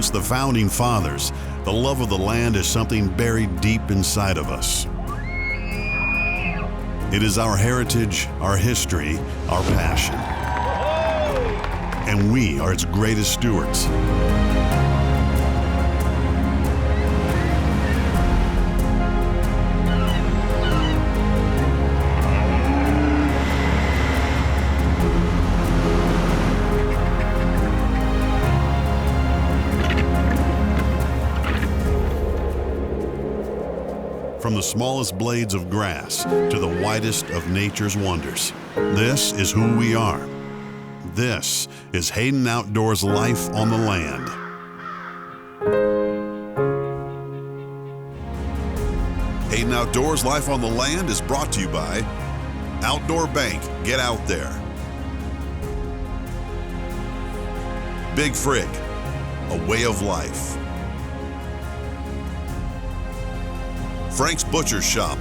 Since the founding fathers, the love of the land is something buried deep inside of us. It is our heritage, our history, our passion. And we are its greatest stewards. From the smallest blades of grass to the widest of nature's wonders, this is who we are. This is Hayden Outdoors Life on the Land. Hayden Outdoors Life on the Land is brought to you by Outdoor Bank. Get out there. Big Frig, a way of life. Frank's Butcher Shop,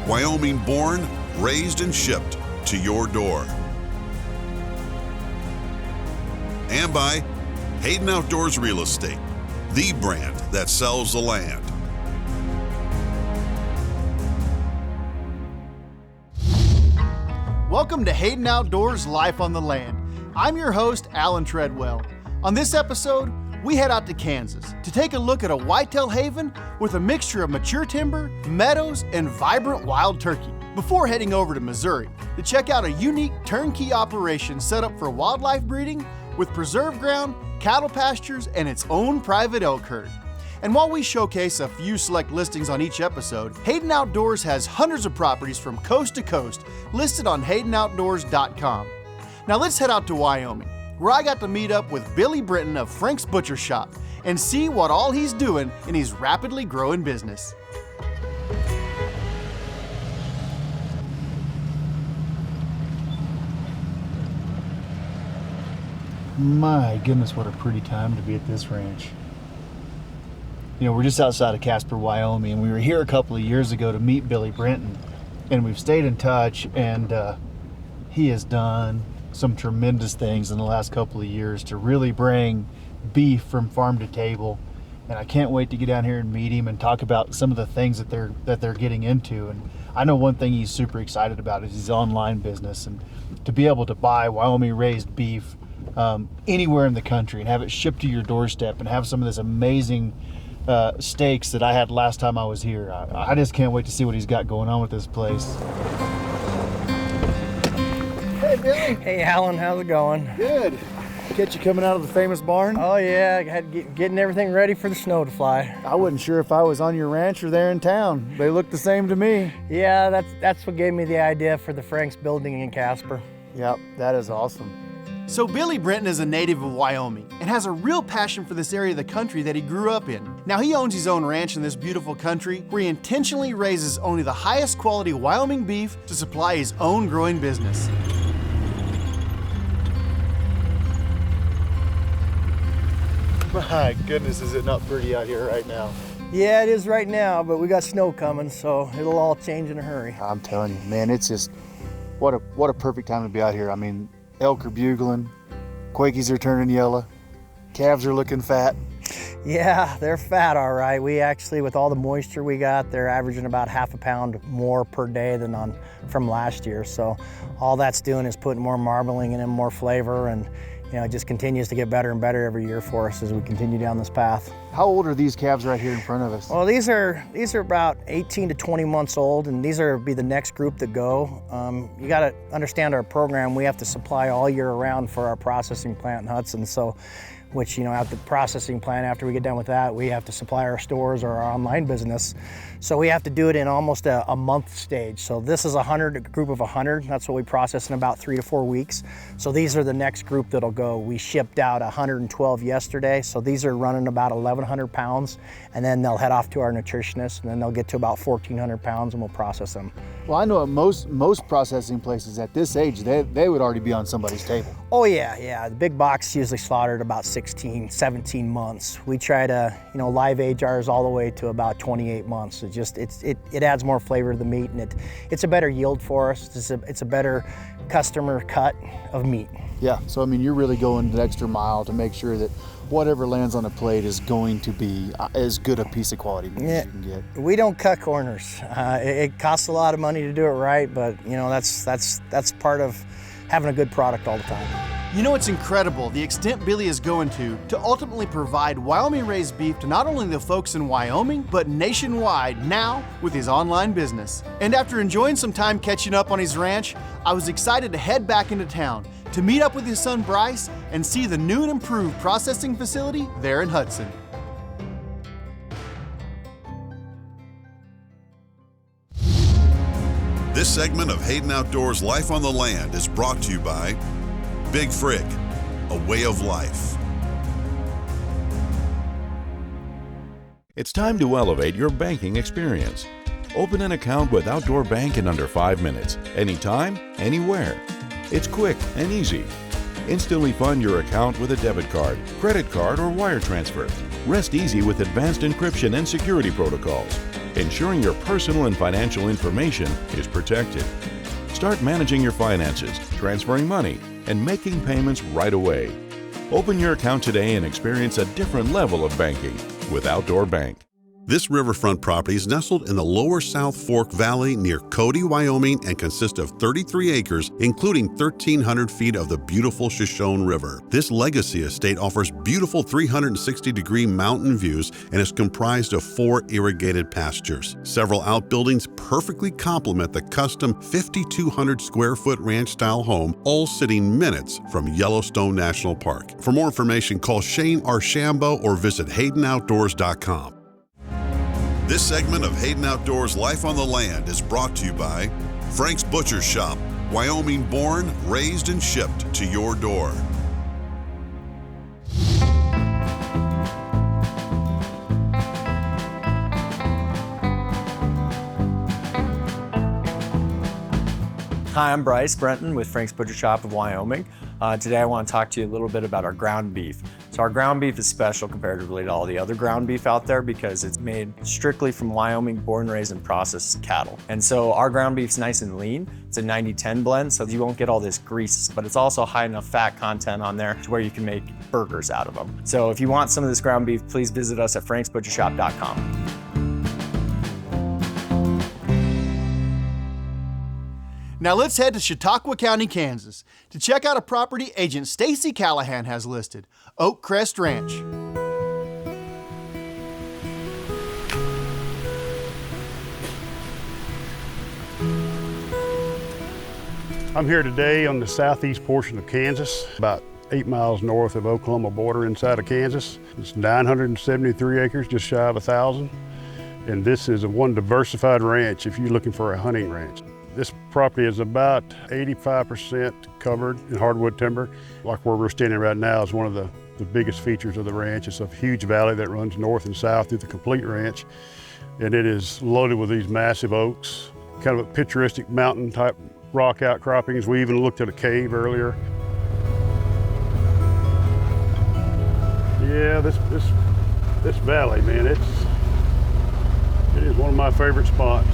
Wyoming born, raised, and shipped to your door. And by Hayden Outdoors Real Estate, the brand that sells the land. Welcome to Hayden Outdoors Life on the Land. I'm your host, Alan Treadwell. On this episode, we head out to Kansas to take a look at a whitetail haven with a mixture of mature timber, meadows, and vibrant wild turkey, before heading over to Missouri to check out a unique turnkey operation set up for wildlife breeding with preserve ground, cattle pastures, and its own private elk herd. And while we showcase a few select listings on each episode, Hayden Outdoors has hundreds of properties from coast to coast listed on HaydenOutdoors.com. Now let's head out to Wyoming, where I got to meet up with Billy Britton of Frank's Butcher Shop and see what all he's doing in his rapidly growing business. My goodness, what a pretty time to be at this ranch. You know, we're just outside of Casper, Wyoming, and we were here a couple of years ago to meet Billy Britton, and we've stayed in touch, and he has done some tremendous things in the last couple of years to really bring beef from farm to table. And I can't wait to get down here and meet him and talk about some of the things that they're getting into. And I know one thing he's super excited about is his online business, and to be able to buy Wyoming raised beef anywhere in the country and have it shipped to your doorstep and have some of this amazing steaks that I had last time I was here. I just can't wait to see what he's got going on with this place. Hey, Billy. Hey, Alan, how's it going? Good. Catch you coming out of the famous barn? Oh, yeah, I had getting everything ready for the snow to fly. I wasn't sure if I was on your ranch or there in town. They look the same to me. Yeah, that's what gave me the idea for the Frank's building in Casper. Yep, that is awesome. So Billy Britton is a native of Wyoming and has a real passion for this area of the country that he grew up in. Now he owns his own ranch in this beautiful country where he intentionally raises only the highest quality Wyoming beef to supply his own growing business. My goodness, is it not pretty out here right now? Yeah, it is right now, but we got snow coming, so it'll all change in a hurry. I'm telling you, man, it's just, what a perfect time to be out here. I mean, elk are bugling, quakies are turning yellow, calves are looking fat. Yeah, they're fat, all right. We actually, with all the moisture we got, they're averaging about half a pound more per day than from last year. So all that's doing is putting more marbling in them, more flavor, and you know, it just continues to get better and better every year for us as we continue down this path. How old are these calves right here in front of us? Well, these are about 18 to 20 months old, and these are be the next group that go. You got to understand our program. We have to supply all year round for our processing plant in Hudson. So, which, you know, at the processing plant, after we get done with that, we have to supply our stores or our online business. So we have to do it in almost a month stage. So this is a group of 100. That's what we process in about 3 to 4 weeks. So these are the next group that'll go. We shipped out 112 yesterday. So these are running about 1,100 pounds, and then they'll head off to our nutritionist, and then they'll get to about 1,400 pounds, and we'll process them. Well, I know at most processing places at this age, they would already be on somebody's table. Oh yeah. The big box usually slaughtered about 16, 17 months. We try to, you know, live age ours all the way to about 28 months. It adds more flavor to the meat, and it's a better yield for us. It's a better customer cut of meat. Yeah, so I mean, you're really going the extra mile to make sure that whatever lands on a plate is going to be as good a piece of quality meat as you can get. We don't cut corners. It costs a lot of money to do it right, but you know, that's part of having a good product all the time. You know, it's incredible the extent Billy is going to ultimately provide Wyoming raised beef to not only the folks in Wyoming, but nationwide now with his online business. And after enjoying some time catching up on his ranch, I was excited to head back into town to meet up with his son Bryce and see the new and improved processing facility there in Hudson. This segment of Hayden Outdoors Life on the Land is brought to you by Big Frig, a way of life. It's time to elevate your banking experience. Open an account with Outdoor Bank in under 5 minutes, anytime, anywhere. It's quick and easy. Instantly fund your account with a debit card, credit card, or wire transfer. Rest easy with advanced encryption and security protocols, ensuring your personal and financial information is protected. Start managing your finances, transferring money, and making payments right away. Open your account today and experience a different level of banking with Outdoor Bank. This riverfront property is nestled in the lower South Fork Valley near Cody, Wyoming, and consists of 33 acres, including 1,300 feet of the beautiful Shoshone River. This legacy estate offers beautiful 360-degree mountain views and is comprised of 4 irrigated pastures. Several outbuildings perfectly complement the custom 5,200 square foot ranch-style home, all sitting minutes from Yellowstone National Park. For more information, call Shane Archambault or visit HaydenOutdoors.com. This segment of Hayden Outdoors Life on the Land is brought to you by Frank's Butcher Shop, Wyoming born, raised, and shipped to your door. Hi, I'm Bryce Brenton with Frank's Butcher Shop of Wyoming. Today I want to talk to you a little bit about our ground beef. So our ground beef is special comparatively to all the other ground beef out there because it's made strictly from Wyoming born, raised, and processed cattle. And so our ground beef's nice and lean. It's a 90-10 blend, so you won't get all this grease, but it's also high enough fat content on there to where you can make burgers out of them. So if you want some of this ground beef, please visit us at franksbutchershop.com. Now let's head to Chautauqua County, Kansas to check out a property agent Stacy Callahan has listed, Oak Crest Ranch. I'm here today on the southeast portion of Kansas, about 8 miles north of Oklahoma border inside of Kansas. It's 973 acres, just shy of 1,000. And this is one diversified ranch if you're looking for a hunting ranch. This property is about 85% covered in hardwood timber. Like where we're standing right now is one of the biggest features of the ranch. It's a huge valley that runs north and south through the complete ranch. And it is loaded with these massive oaks, kind of a picturesque mountain type rock outcroppings. We even looked at a cave earlier. Yeah, this valley, man, it is one of my favorite spots.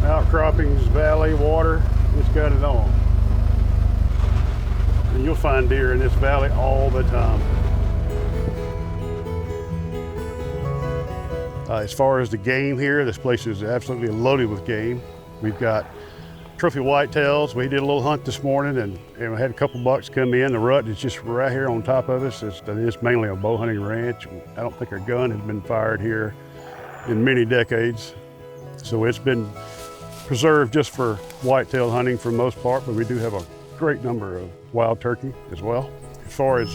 Outcroppings, valley, water, it's got it all. And you'll find deer in this valley all the time. As far as the game here, this place is absolutely loaded with game. We've got trophy whitetails. We did a little hunt this morning and we had a couple bucks come in. The rut is just right here on top of us. It is mainly a bow hunting ranch. I don't think a gun has been fired here in many decades. So it's been preserved just for whitetail hunting for the most part, but we do have a great number of wild turkey as well. As far as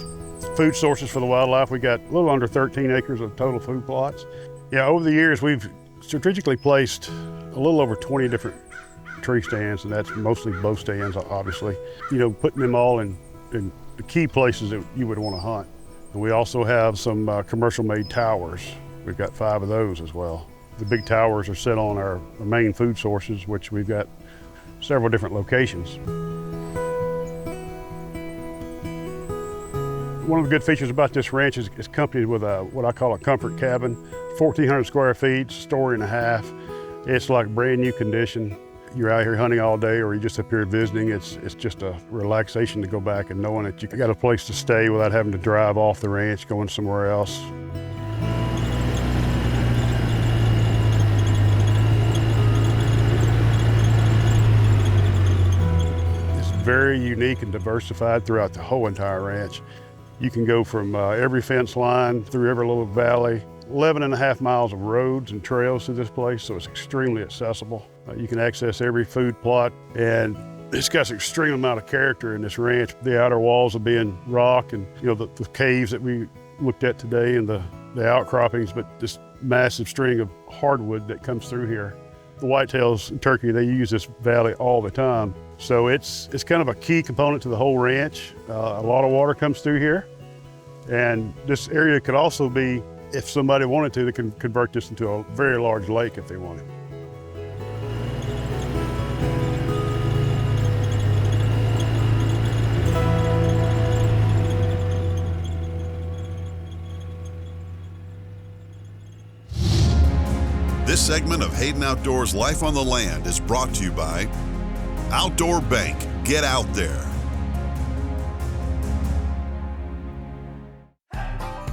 food sources for the wildlife, we got a little under 13 acres of total food plots. Yeah, over the years, we've strategically placed a little over 20 different tree stands, and that's mostly bow stands, obviously. You know, putting them all in the key places that you would want to hunt. And we also have some commercial-made towers. We've got 5 of those as well. The big towers are set on our main food sources, which we've got several different locations. One of the good features about this ranch is it's accompanied with what I call a comfort cabin, 1,400 square feet, story and a half. It's like brand new condition. you're out here hunting all day or you're just up here visiting, it's just a relaxation to go back and knowing that you got a place to stay without having to drive off the ranch, going somewhere else. It's very unique and diversified throughout the whole entire ranch. You can go from every fence line through every little valley, 11.5 miles of roads and trails to this place, so it's extremely accessible. You can access every food plot, and it's got an extreme amount of character in this ranch. The outer walls are being rock, and the caves that we looked at today, and the outcroppings, but this massive string of hardwood that comes through here. The whitetails and turkey, they use this valley all the time. So it's kind of a key component to the whole ranch. A lot of water comes through here. And this area could also be, if somebody wanted to, they can convert this into a very large lake if they wanted. This segment of Hayden Outdoors Life on the Land is brought to you by Outdoor Bank. Get out there.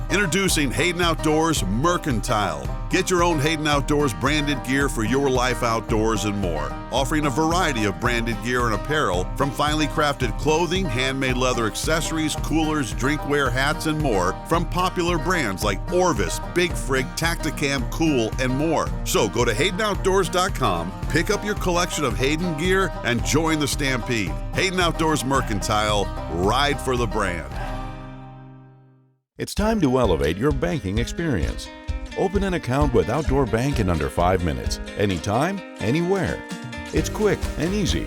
Introducing Hayden Outdoors Mercantile. Get your own Hayden Outdoors branded gear for your life outdoors and more. Offering a variety of branded gear and apparel, from finely crafted clothing, handmade leather accessories, coolers, drinkware, hats, and more, from popular brands like Orvis, Big Frig, Tacticam, Cool, and more. So go to HaydenOutdoors.com, pick up your collection of Hayden gear, and join the stampede. Hayden Outdoors Mercantile, ride for the brand. It's time to elevate your banking experience. Open an account with Outdoor Bank in under 5 minutes, anytime, anywhere. It's quick and easy.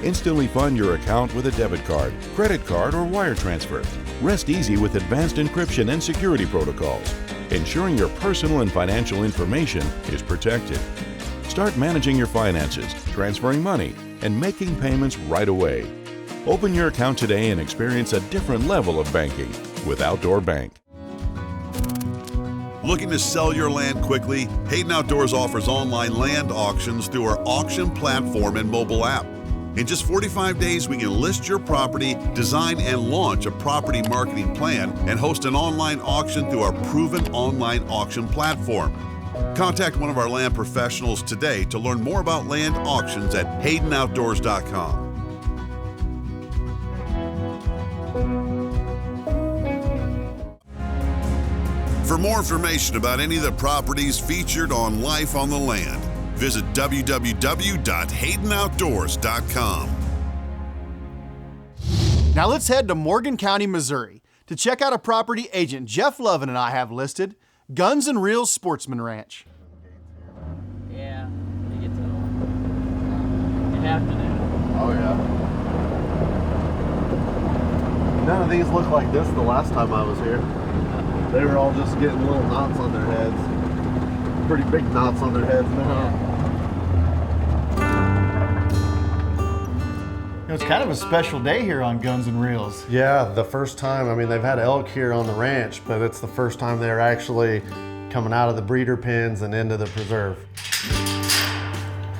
Instantly fund your account with a debit card, credit card, or wire transfer. Rest easy with advanced encryption and security protocols, ensuring your personal and financial information is protected. Start managing your finances, transferring money, and making payments right away. Open your account today and experience a different level of banking with Outdoor Bank. Looking to sell your land quickly? Hayden Outdoors offers online land auctions through our auction platform and mobile app. In just 45 days, we can list your property, design and launch a property marketing plan, and host an online auction through our proven online auction platform. Contact one of our land professionals today to learn more about land auctions at HaydenOutdoors.com. For more information about any of the properties featured on Life on the Land, visit www.HaydenOutdoors.com. Now let's head to Morgan County, Missouri to check out a property agent Jeff Lovin and I have listed, Guns and Reels Sportsman Ranch. Yeah, you get to you have to do. Oh yeah. None of these looked like this the last time I was here. They were all just getting little knots on their heads. Pretty big knots on their heads now. It's kind of a special day here on Guns and Reels. Yeah, the first time, I mean, they've had elk here on the ranch, but it's the first time they're actually coming out of the breeder pens and into the preserve.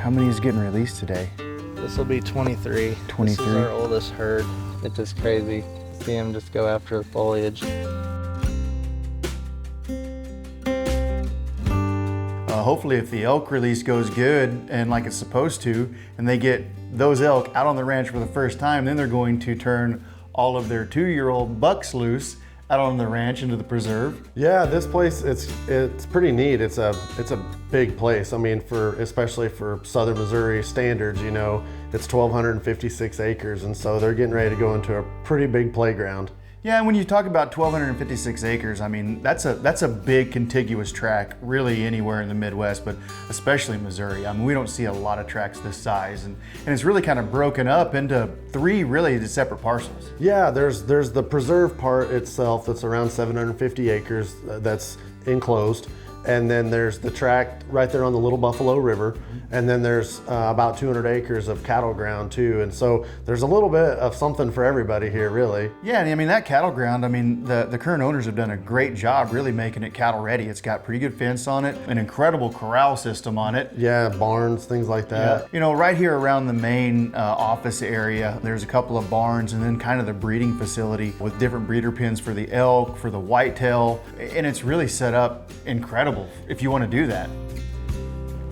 How many is getting released today? This will be 23. 23? This is our oldest herd. It's just crazy to see them just go after the foliage. Hopefully if the elk release goes good and like it's supposed to, and they get those elk out on the ranch for the first time, then they're going to turn all of their 2-year-old bucks loose out on the ranch into the preserve. Yeah, this place, it's pretty neat. It's a big place. I mean, especially for Southern Missouri standards, you know, it's 1,256 acres, and so they're getting ready to go into a pretty big playground. Yeah, and when you talk about 1,256 acres, I mean, that's a big contiguous tract, really anywhere in the Midwest, but especially Missouri. I mean, we don't see a lot of tracts this size, and it's really kind of broken up into 3 really separate parcels. Yeah, there's the preserve part itself that's around 750 acres that's enclosed. and then there's the track right there on the Little Buffalo River, and then there's about 200 acres of cattle ground too, and so there's a little bit of something for everybody here, really. Yeah, and I mean, that cattle ground, I mean, the current owners have done a great job really making it cattle ready. It's got pretty good fence on it, an incredible corral system on it. Yeah, barns, things like that. Yeah. You know, right here around the main office area, there's a couple of barns and then kind of the breeding facility with different breeder pens for the elk, for the whitetail, and it's really set up incredible if you want to do that.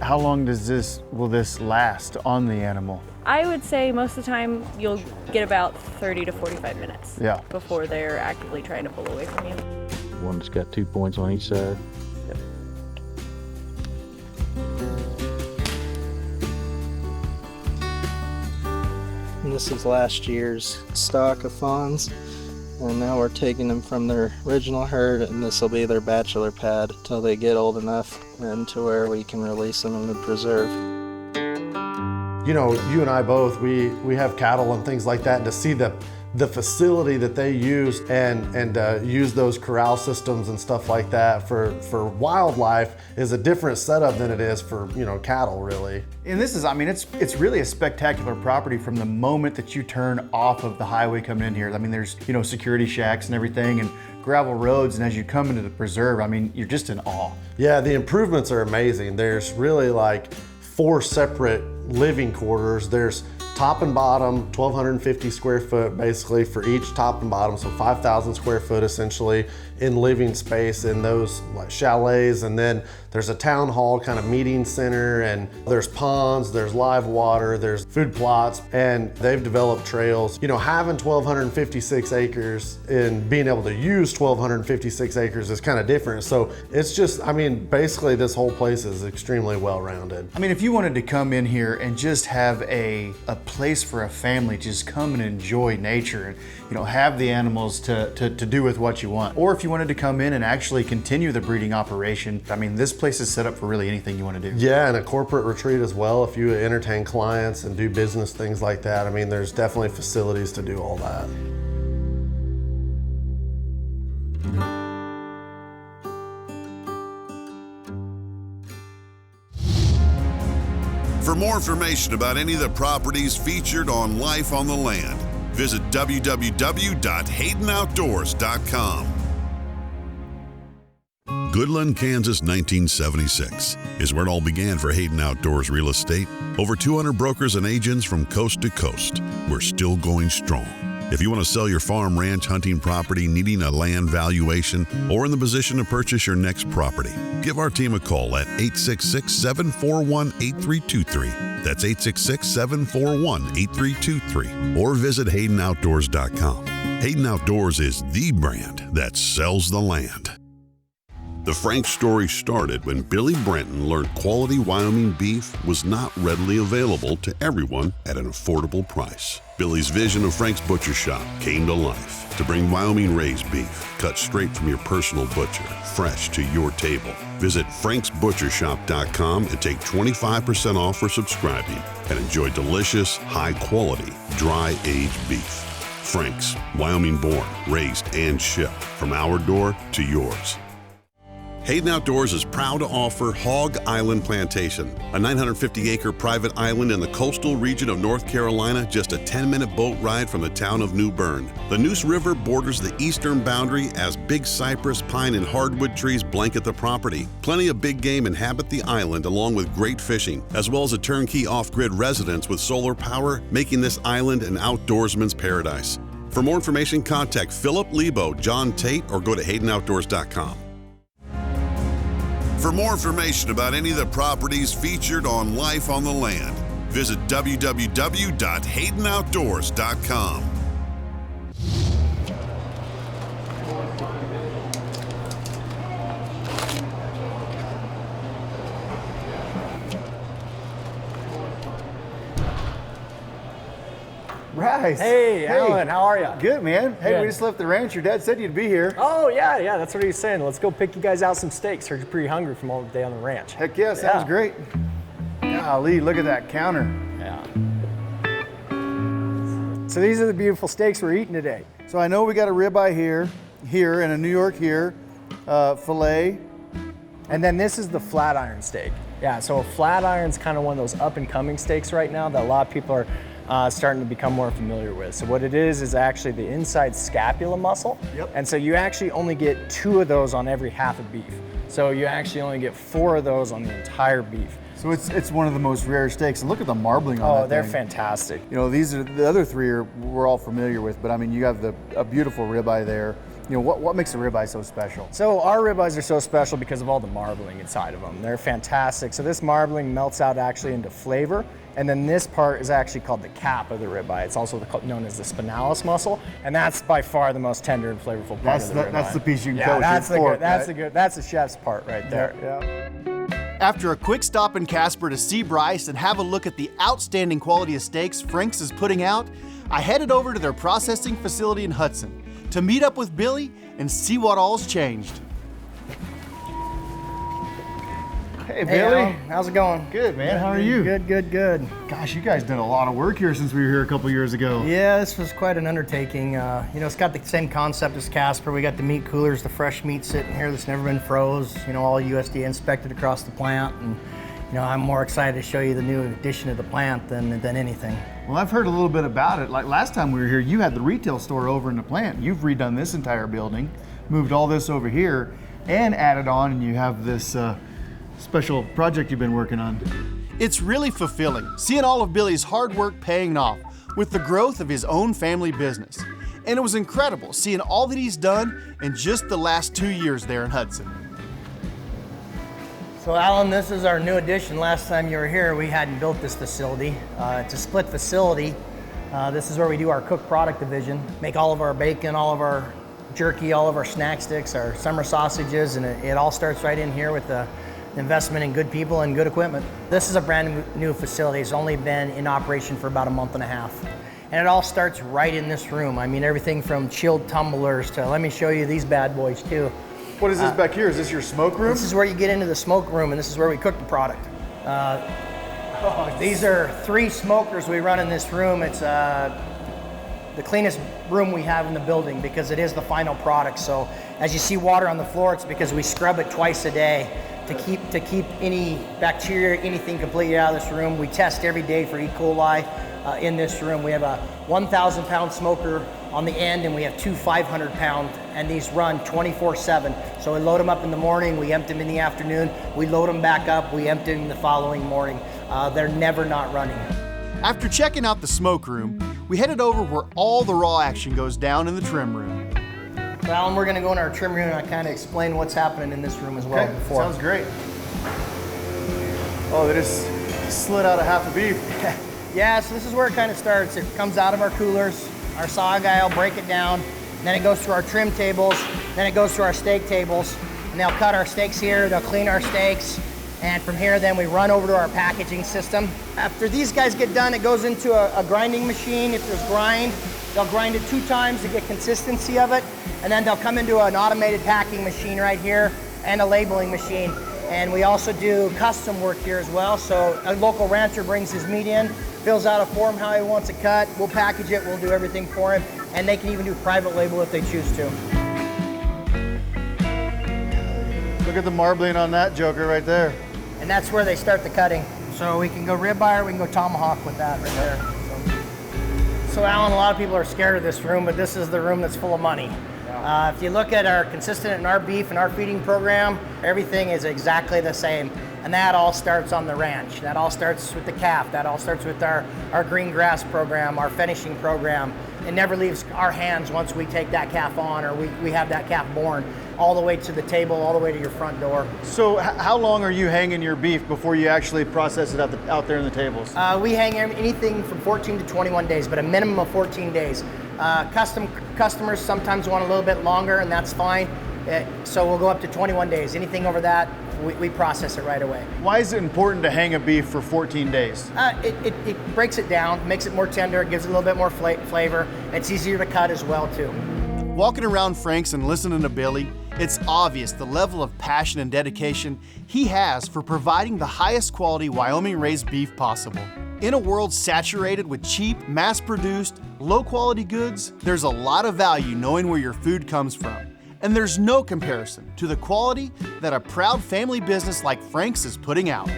How long will this last on the animal? I would say most of the time you'll get about 30 to 45 minutes before they're actively trying to pull away from you. One's got 2 points on each side. And this is last year's stock of fawns, and now we're taking them from their original herd, and this will be their bachelor pad till they get old enough and to where we can release them in the preserve. You know, you and I both, we have cattle and things like that, and to see the facility that they use and use those corral systems and stuff like that for wildlife is a different setup than it is for, you know, cattle, really. And this is, I mean, it's really a spectacular property from the moment that you turn off of the highway coming in here. I mean, there's, you know, security shacks and everything and gravel roads, and as you come into the preserve, I mean, you're just in awe. Yeah, the improvements are amazing. There's really like 4 separate living quarters. There's top and bottom, 1,250 square foot basically for each top and bottom, so 5,000 square foot essentially in living space in those like chalets, and then there's a town hall kind of meeting center, and there's ponds, there's live water, there's food plots, and they've developed trails. You know, having 1,256 acres and being able to use 1,256 acres is kind of different. So it's just, I mean, basically this whole place is extremely well-rounded. I mean, if you wanted to come in here and just have a place for a family, just come and enjoy nature and, you know, have the animals to do with what you want. Or if you wanted to come in and actually continue the breeding operation, I mean, this place is set up for really anything you want to do. Yeah, and a corporate retreat as well. If you entertain clients and do business things like that, I mean, there's definitely facilities to do all that. For more information about any of the properties featured on Life on the Land, visit www.haydenoutdoors.com. Goodland, Kansas, 1976 is where it all began for Hayden Outdoors Real Estate. Over 200 brokers and agents from coast to coast. We're still going strong. If you want to sell your farm, ranch, hunting property, needing a land valuation, or in the position to purchase your next property, give our team a call at 866-741-8323. That's 866-741-8323. Or visit HaydenOutdoors.com. Hayden Outdoors is the brand that sells the land. The Frank story started when Billy Brenton learned quality Wyoming beef was not readily available to everyone at an affordable price. Billy's vision of Frank's Butcher Shop came to life to bring Wyoming-raised beef, cut straight from your personal butcher, fresh to your table. Visit franksbutchershop.com and take 25% off for subscribing and enjoy delicious, high-quality, dry-aged beef. Frank's, Wyoming-born, raised, and shipped from our door to yours. Hayden Outdoors is proud to offer Hog Island Plantation, a 950-acre private island in the coastal region of North Carolina, just a 10-minute boat ride from the town of New Bern. The Neuse River borders the eastern boundary as big cypress, pine, and hardwood trees blanket the property. Plenty of big game inhabit the island, along with great fishing, as well as a turnkey off-grid residence with solar power, making this island an outdoorsman's paradise. For more information, contact Philip Lebo, John Tate, or go to HaydenOutdoors.com. For more information about any of the properties featured on Life on the Land, visit www.haydenoutdoors.com. Bryce. Hey, Alan, how are you? Good, man. Hey, Good. we just left the ranch. Your dad said you'd be here. Oh, yeah, that's what he was saying. Let's go pick you guys out some steaks. Heard you're pretty hungry from all the day on the ranch. Heck yeah, sounds great. Golly, look at that counter. Yeah. So these are the beautiful steaks we're eating today. So I know we got a ribeye here, and a New York here, filet, And then this is the flat iron steak. Yeah, so a flat iron's kind of one of those up and coming steaks right now that a lot of people are starting to become more familiar with. So what it is actually the inside scapula muscle. Yep. And so you actually only get 2 of those on every half of beef. So you actually only get 4 of those on the entire beef. So it's one of the most rare steaks. And look at the marbling on that. Oh, they're thing. fantastic. You know, these are the other 3 we're all familiar with, but I mean, you have a beautiful ribeye there. You know, what makes the ribeye so special? So our ribeyes are so special because of all the marbling inside of them. They're fantastic. So this marbling melts out actually into flavor. And then this part is actually called the cap of the ribeye. It's also known as the spinalis muscle, and that's by far the most tender and flavorful part of the ribeye. That's the piece you can yeah, that's the fork, that's the chef's part right there. Yeah. After a quick stop in Casper to see Bryce and have a look at the outstanding quality of steaks Frank's is putting out, I headed over to their processing facility in Hudson to meet up with Billy and see what all's changed. Hey, Billy. Alan, how's it going? Good, man. How are you? Good, good, good. Gosh, you guys did a lot of work here since we were here a couple years ago. Yeah, this was quite an undertaking. You know, it's got the same concept as Casper. We got the meat coolers, the fresh meat sitting here that's never been froze, you know, all USDA inspected across the plant. And, you know, I'm more excited to show you the new addition to the plant than anything. Well, I've heard a little bit about it. Like last time we were here, you had the retail store over in the plant. You've redone this entire building, moved all this over here, and added on, and you have this special project you've been working on. It's really fulfilling, seeing all of Billy's hard work paying off with the growth of his own family business. And it was incredible seeing all that he's done in just the last 2 years there in Hudson. So Alan, this is our new addition. Last time you were here, we hadn't built this facility. It's a split facility. This is where we do our cooked product division, make all of our bacon, all of our jerky, all of our snack sticks, our summer sausages, and it all starts right in here with the investment in good people and good equipment. This is a brand new facility. It's only been in operation for about a month and a half. And it all starts right in this room. I mean, everything from chilled tumblers to, let me show you these bad boys too. What is this back here? Is this your smoke room? This is where you get into the smoke room, and this is where we cook the product. These are 3 smokers we run in this room. It's the cleanest room we have in the building because it is the final product. So as you see water on the floor, it's because we scrub it twice a day to keep any bacteria, anything completely out of this room. We test every day for E. coli in this room. We have a 1,000 pound smoker on the end, and we have 2 500 pound, and these run 24/7. So we load them up in the morning, we empty them in the afternoon, we load them back up, we empty them the following morning. They're never not running. After checking out the smoke room, we headed over where all the raw action goes down in the trim room. So Alan, we're gonna go in our trim room and I kind of explain what's happening in this room as well. Okay, sounds great. Oh, they just slid out a half a beef. Yeah, so this is where it kind of starts. It comes out of our coolers, our saw guy will break it down, then it goes to our trim tables, then it goes to our steak tables, and they'll cut our steaks here, they'll clean our steaks, and from here then we run over to our packaging system. After these guys get done, it goes into a grinding machine. If there's grind, they'll grind it 2 times to get consistency of it, and then they'll come into an automated packing machine right here and a labeling machine. And we also do custom work here as well. So a local rancher brings his meat in, fills out a form how he wants it cut, we'll package it, we'll do everything for him, and they can even do private label if they choose to. Look at the marbling on that joker right there. And that's where they start the cutting. So we can go ribeye or we can go tomahawk with that right there. So Alan, a lot of people are scared of this room, but this is the room that's full of money. If you look at our consistent in our beef and our feeding program, everything is exactly the same. And that all starts on the ranch. That all starts with the calf. That all starts with our green grass program, our finishing program. It never leaves our hands once we take that calf on or we have that calf born, all the way to the table, all the way to your front door. So how long are you hanging your beef before you actually process it out there in the tables? We hang anything from 14 to 21 days, but a minimum of 14 days. Customers sometimes want a little bit longer, and that's fine. So we'll go up to 21 days. Anything over that, we process it right away. Why is it important to hang a beef for 14 days? It breaks it down, makes it more tender, it gives it a little bit more flavor. It's easier to cut as well too. Walking around Frank's and listening to Billy, it's obvious the level of passion and dedication he has for providing the highest quality Wyoming raised beef possible. In a world saturated with cheap, mass-produced, low-quality goods, there's a lot of value knowing where your food comes from. And there's no comparison to the quality that a proud family business like Frank's is putting out.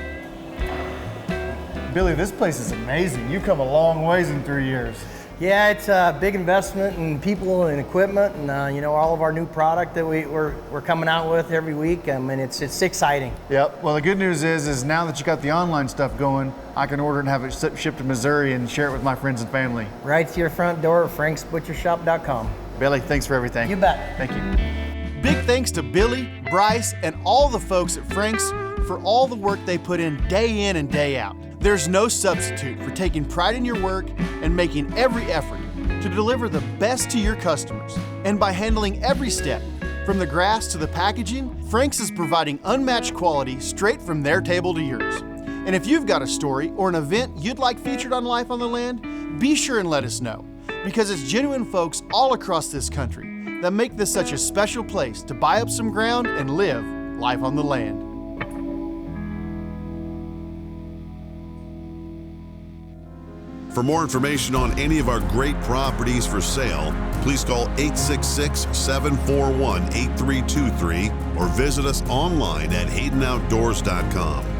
Billy, this place is amazing. You've come a long ways in 3 years. Yeah, it's a big investment in people and equipment, and you know, all of our new product that we're coming out with every week. I mean, it's exciting. Yep. Well, the good news is now that you got the online stuff going, I can order and have it shipped to Missouri and share it with my friends and family. Right to your front door at franksbutchershop.com. Billy, thanks for everything. You bet. Thank you. Big thanks to Billy, Bryce, and all the folks at Frank's for all the work they put in and day out. There's no substitute for taking pride in your work and making every effort to deliver the best to your customers. And by handling every step, from the grass to the packaging, Frank's is providing unmatched quality straight from their table to yours. And if you've got a story or an event you'd like featured on Life on the Land, be sure and let us know, because it's genuine folks all across this country that make this such a special place to buy up some ground and live life on the land. For more information on any of our great properties for sale, please call 866-741-8323 or visit us online at HaydenOutdoors.com.